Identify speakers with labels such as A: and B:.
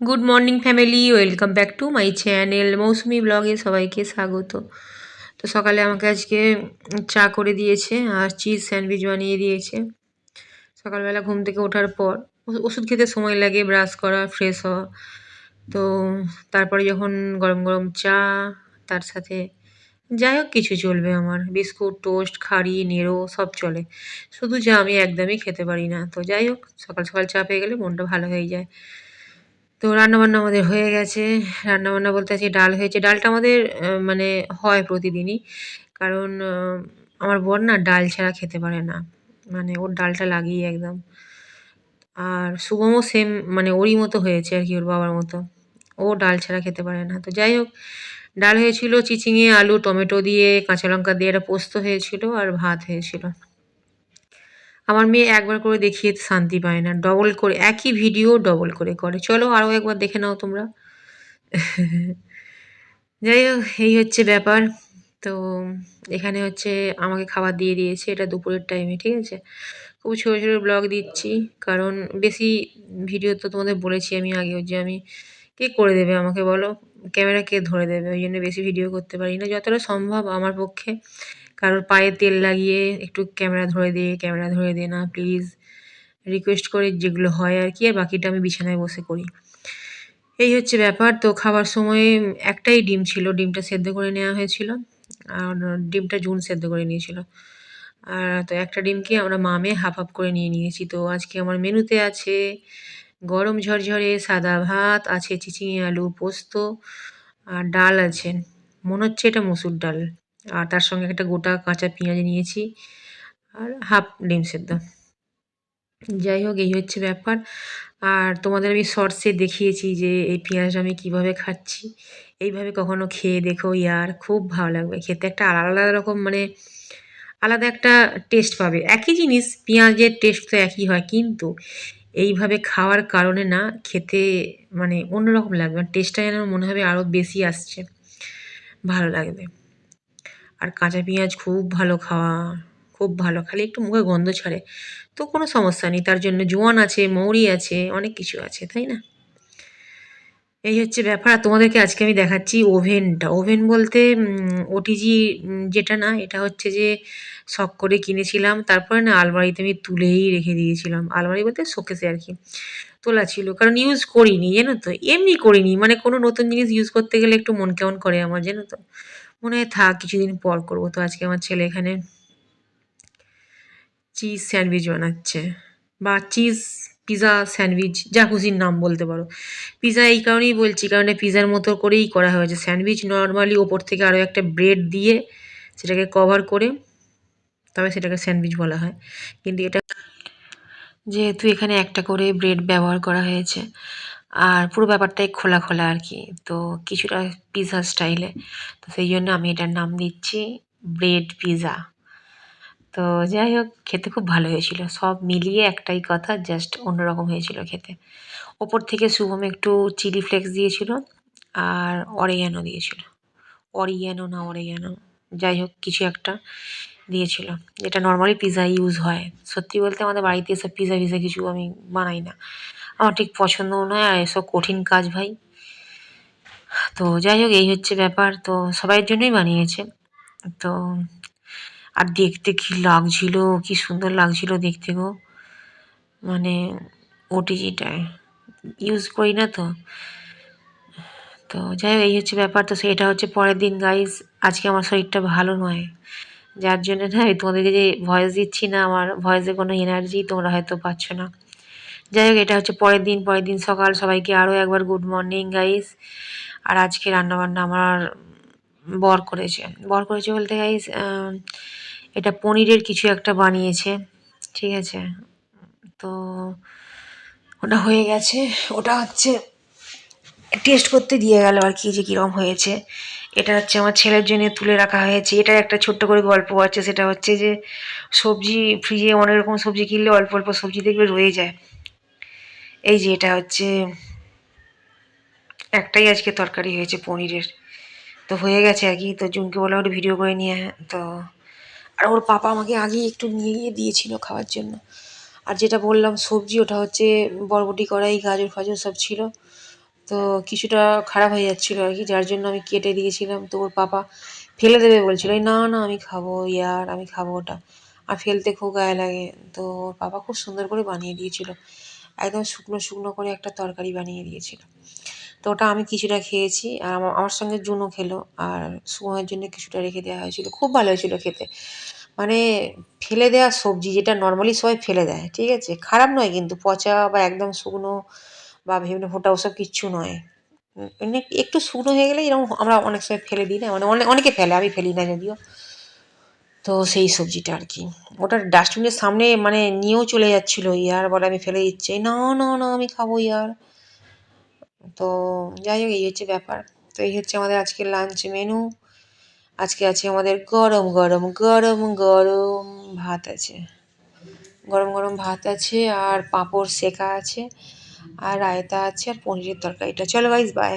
A: Good morning family, welcome back to my channel Mousumi ব্লগে সবাইকে স্বাগত। তো সকালে আমাকে আজকে চা করে দিয়েছে আর চিজ স্যান্ডউইচ বানিয়ে দিয়েছে। সকালবেলা ঘুম থেকে ওঠার পর ওষুধ খেতে সময় লাগে, ব্রাশ করা, ফ্রেশ হওয়া। তো তারপরে যখন গরম গরম চা, তার সাথে যাই হোক কিছু চলবে, আমার বিস্কুট, টোস্ট, খাড়ি, নেড়ো সব চলে। শুধু চা আমি একদমই খেতে পারি না। তো যাই হোক, সকাল সকাল চা পেয়ে গেলে মনটা ভালো হয়ে যায়। তো রান্নাবান্না আমাদের হয়ে গেছে। রান্নাবান্না বলতে আজকে ডাল হয়েছে। ডালটা আমাদের মানে হয় প্রতিদিনই। কারণ আমার বর না ডাল ছাড়া খেতে পারে না। মানে ওর ডালটা লাগেই একদম। আর শুভমও সেম, মানে ওরই মতো হয়েছে আরকি, ওর বাবার মতো। ও ডাল ছাড়া খেতে পারে না। তো যাই হোক, ডাল হয়েছিল চিচিঙে, আলু, টমেটো দিয়ে, কাঁচা লঙ্কা দিয়ে একটা পোস্ত হয়েছিল আর ভাত হয়েছিল। আমার মেয়ে একবার করে দেখিয়ে শান্তি পায় না। ডবল করে একই ভিডিও ডবল করে করে। চলো আরও একবার দেখে নাও তোমরা। যাই হোক, এই হচ্ছে ব্যাপার। তো এখানে হচ্ছে আমাকে খাবার দিয়ে দিয়েছে, এটা দুপুরের টাইমে, ঠিক আছে? খুব ছোটো ছোটো ব্লগ দিচ্ছি, কারণ বেশি ভিডিও তো তোমাদের বলেছি আমি আগেও যে আমি কে করে দেবে আমাকে বলো, ক্যামেরা কে ধরে দেবে, ওই জন্য বেশি ভিডিও করতে পারি না। যতটা সম্ভব আমার পক্ষে কারোর পায়ে তেল লাগিয়ে একটু ক্যামেরা ধরে দে না প্লিজ, রিকোয়েস্ট করে যেগুলো হয় আর কি, আর বাকিটা আমি বিছানায় বসে করি। এই হচ্ছে ব্যাপার। তো খাবার সময়ে একটাই ডিম ছিল, ডিমটা সেদ্ধ করে নেওয়া হয়েছিল। আর ডিমটা জুন সেদ্ধ করে নিয়েছিল। আর তো একটা ডিমকে আমরা মা মেয়ে হাফ হাফ করে নিয়ে নিয়েছি। তো আজকে আমার মেনুতে আছে গরম ঝরঝরে সাদা ভাত, আছে চিচিঙে আলু পোস্ত, আর ডাল আছে। মনে হচ্ছে এটা মসুর ডাল। আর তার সঙ্গে একটা গোটা কাঁচা পেঁয়াজ নিয়েছি, আর হাফ ডিম সেদ্ধ। যাই হোক, এই হচ্ছে ব্যাপার। আর তোমাদের আমি শর্টসে দেখিয়েছি যে এই পেঁয়াজ আমি কিভাবে খাচ্ছি। এইভাবে কখনো খেয়ে দেখো ইয়ার, খুব ভালো লাগবে খেতে। একটা আলাদা রকম, মানে আলাদা একটা টেস্ট পাবে। একই জিনিস, পেঁয়াজের টেস্ট তো একই হয়, কিন্তু এইভাবে খাওয়ার কারণে না খেতে মানে অন্যরকম লাগবে। টেস্টটা যেন মনে হবে আরও বেশি আসছে, ভালো লাগবে। আর কাঁচা পেঁয়াজ খুব ভালো খাওয়া, খুব ভালো। খালি একটু মুখে গন্ধ ছাড়ে, তো কোনো সমস্যা নেই। তার জন্য জোয়ান আছে, মৌরি আছে, অনেক কিছু আছে, তাই না? এই হচ্ছে ব্যাপার। আর তোমাদেরকে আজকে আমি দেখাচ্ছি ওভেনটা। ওভেন বলতে ওটিজি যেটা না, এটা হচ্ছে যে শখ করে কিনেছিলাম। তারপরে না আলমারিতে আমি তুলেই রেখে দিয়েছিলাম। আলমারি বলতে শোকেসে আর কি তোলা ছিল। কারণ ইউজ করিনি, জানো তো? এমনি করিনি। মানে কোনো নতুন জিনিস ইউজ করতে গেলে একটু মন কেমন করে আমার, জানো তো? মনে হয় থাক কিছুদিন পর করবো। তো আজকে আমার ছেলে এখানে চিজ স্যান্ডউইচ বানাচ্ছে, বা চিজ পিজা স্যান্ডউইচ, যা খুশির নাম বলতে পারো। পিজা এই কারণেই বলছি, কারণ পিজার মতো করেই করা হয়েছে। স্যান্ডউইচ নর্মালি ওপর থেকে আরও একটা ব্রেড দিয়ে সেটাকে কভার করে তবে সেটাকে স্যান্ডউইচ বলা হয়। কিন্তু এটা যেহেতু এখানে একটা করে ব্রেড ব্যবহার করা হয়েছে, আর পুরো ব্যাপারটাই খোলা খোলা আর কি, তো কিছুটা পিজা স্টাইলে, তো সেই জন্য আমি এটার নাম দিচ্ছি ব্রেড পিজা। তো যাই হোক, খেতে খুব ভালো হয়েছিল। সব মিলিয়ে একটাই কথা, জাস্ট অন্যরকম হয়েছিল খেতে। ওপর থেকে শুভম একটু চিলি ফ্লেক্স দিয়েছিল আর অরিগ্যানো দিয়েছিল। অরিগ্যানো না অরিগ্যানো, যাই হোক কিছু একটা দিয়েছিল, যেটা নর্মালি পিৎজায় ইউজ হয়। সত্যি বলতে আমাদের বাড়িতে এসব পিৎজা ফিজা কিছু আমি বানাই না, আমার ঠিক পছন্দও নয়, আর এসব কঠিন কাজ ভাই। তো যাই হোক, এই হচ্ছে ব্যাপার। তো সবাইয়ের জন্যই বানিয়েছে। তো আর দেখতে কি লাগছিল, কি সুন্দর লাগছিল দেখতে গো। মানে ওটিজিটায় ইউজ করি না তো। তো যাই হোক, এই হচ্ছে ব্যাপার। তো সেটা হচ্ছে পরের দিন গাইজ। আজকে আমার শরীরটা ভালো নয়, যার জন্য না আমি তোমাদেরকে যে ভয়েস দিচ্ছি না, আমার ভয়েসে কোনো এনার্জি তোমরা হয়তো পাচ্ছ না। যাই হোক, এটা হচ্ছে পরের দিন সকাল। সবাইকে আরও একবার গুড মর্নিং গাইজ। আর আজকে রান্নাবান্না আমার বর করেছে বলতে গাইজ, এটা পনিরের কিছু একটা বানিয়েছে, ঠিক আছে? তো ওটা হয়ে গেছে, ওটা হচ্ছে টেস্ট করতে দিয়ে গেল আর কি, যে কীরকম হয়েছে। এটা হচ্ছে আমার ছেলের জন্য তুলে রাখা হয়েছে। এটার একটা ছোট্ট করে গল্প আছে, সেটা হচ্ছে যে সবজি ফ্রিজে অনেক রকম সবজি কিনলে অল্প অল্প সবজি দেখবে রয়ে যায়। এই যে এটা হচ্ছে একটাই আজকে তরকারি হয়েছে পনিরের, তো হয়ে গেছে আর কি। তো জুনকে বলা ওটা ভিডিও করে নিয়ে, তো আর ওর পাপা আমাকে আগেই একটু নিয়ে গিয়ে দিয়েছিল খাওয়ার জন্য। আর যেটা বললাম সবজি, ওটা হচ্ছে বরবটি কড়াই, গাজর ফাজর সব ছিল। তো কিছুটা খারাপ হয়ে যাচ্ছিলো আর কি, যার জন্য আমি কেটে দিয়েছিলাম। তো ওর পাপা ফেলে দেবে বলছিল, এই না না আমি খাবো ইয়ার, আমি খাবো ওটা, আর ফেলতে খুব গায়ে লাগে। তো ওর পাপা খুব সুন্দর করে বানিয়ে দিয়েছিল, একদম শুকনো শুকনো করে একটা তরকারি বানিয়ে দিয়েছিল। তো ওটা আমি কিছুটা খেয়েছি, আর আমার সঙ্গে জুনও খেলো, আর সুময়ের জন্য কিছুটা রেখে দেওয়া হয়েছিল। খুব ভালো হয়েছিল খেতে, মানে ফেলে দেওয়া সবজি যেটা নর্মালি সবাই ফেলে দেয়, ঠিক আছে, খারাপ নয় কিন্তু, পচা বা একদম শুকনো বা ভেবনে ফোটা ওসব কিচ্ছু নয়। এমনি একটু শুকনো হয়ে গেলে এরকম আমরা অনেক সময় ফেলে দিই না, মানে অনেকে ফেলে, আমি ফেলি না যদিও। তো সেই সবজিটা আর কি, ওটা ডাস্টবিনের সামনে মানে নিয়েও চলে যাচ্ছিলো, ইয়ার বলে আমি ফেলে দিচ্ছি, না না না আমি খাবো ইয়ার। তো যাই হোক, এই হচ্ছে ব্যাপার। তো এই হচ্ছে আমাদের আজকের লাঞ্চ মেনু। আজকে আছে আমাদের গরম গরম গরম গরম ভাত আছে, গরম গরম ভাত আছে, আর পাঁপড় সেকা আছে, আর রায়তা আছে, আর পনিরের তরকারিটা। চলো গাইস, বাই।